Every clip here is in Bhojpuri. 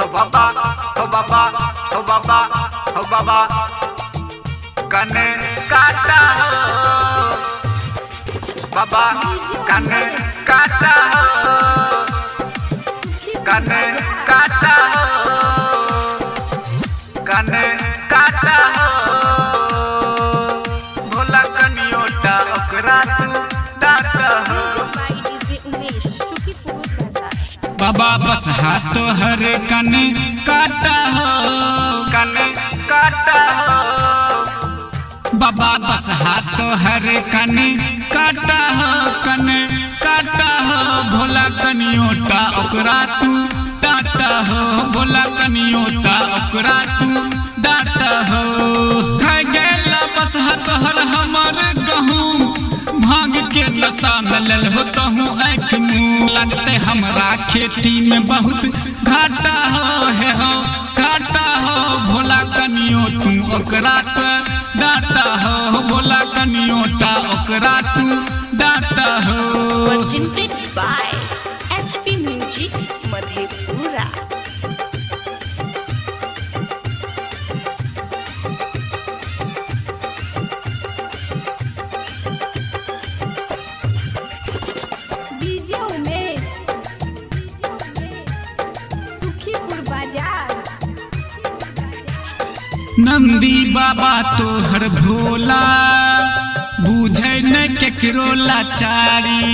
हो बाबा हो बाबा हो बाबा हो बाबा कने काटा हो बाबा कने काटा हो कने काटा हो कने काटा हो भोला कनियोटा ओकरा तू डाटा हो बाबा बस हाथ हर कने काटा हो कने काटा हो बाबा बस हाथ हर कने काटा हो कने काटा हो भोला कनियोटा ओकरा तू डाटा हो भोला कनियोटा ओकरा तू डाटा हो खाए गेला बस हाथ हर हमर गहूम भांग के नशा मिलल हो तहु आँख मुँह लगते हमरा खेती में बहुत घाटा हो है हो घाटा हो भोला कनियो तू ओकरा तो डाटा हो भोला कनियोटा ओकरा तू डाटा हो। Presented by HP Music Madhepura. DJ Umesh Sukhipur बाजार। नंदी बाबा तोहर भोला बुझे न केकरो लाचारी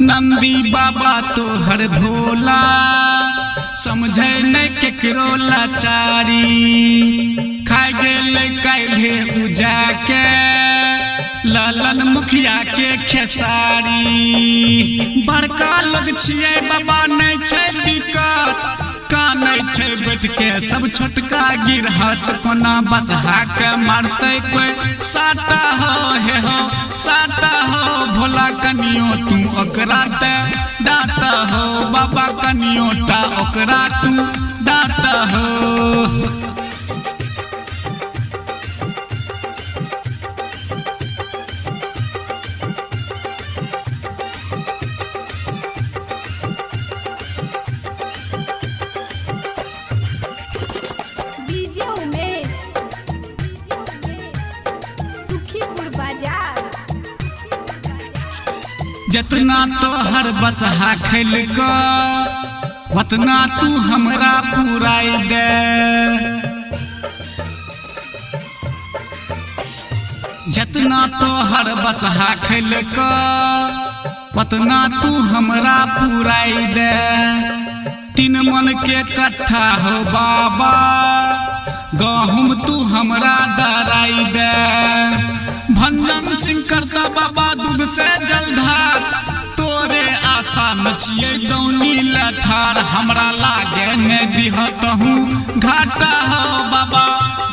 नंदी बाबा तोहर भोला समझे न केकरो लाचारी खाए गेल काल्हे उजा के लालन मुखिया के खेसारी बड़का लोग छिए बाबा नहीं छै दिक्कत कानै छै बैठ के सब छोटका गिरहत कोना बसहा के मारते कोई साटा हो हे हो साटा हो भोला कनियो तू ओकरा ते डाटा हो बाबा कनियोटा ओकरा तू डाटा हो। डीजे उमेश सुखीपुर बाजार। जितना तोहर बसहा खेल को उतना तू हमरा पुराई दे जितना तोहर बसहा खेल को उतना तू हमरा पुराई दे 3 मन के कट्ठा हो बाबा गहुम तू हमरा दराई दे भंजन सिंह करता बाबा दूध से जलधार तोरे आशा में छिए गौनी लठार हमरा लागे ने दिहतहूँ घाटा हो बाबा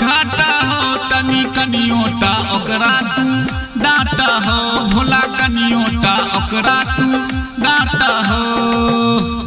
घाटा हो तनी कनियोटा ओकरा तू डाटा हो भोला कनियोटा ओकरा तू डाटा हो।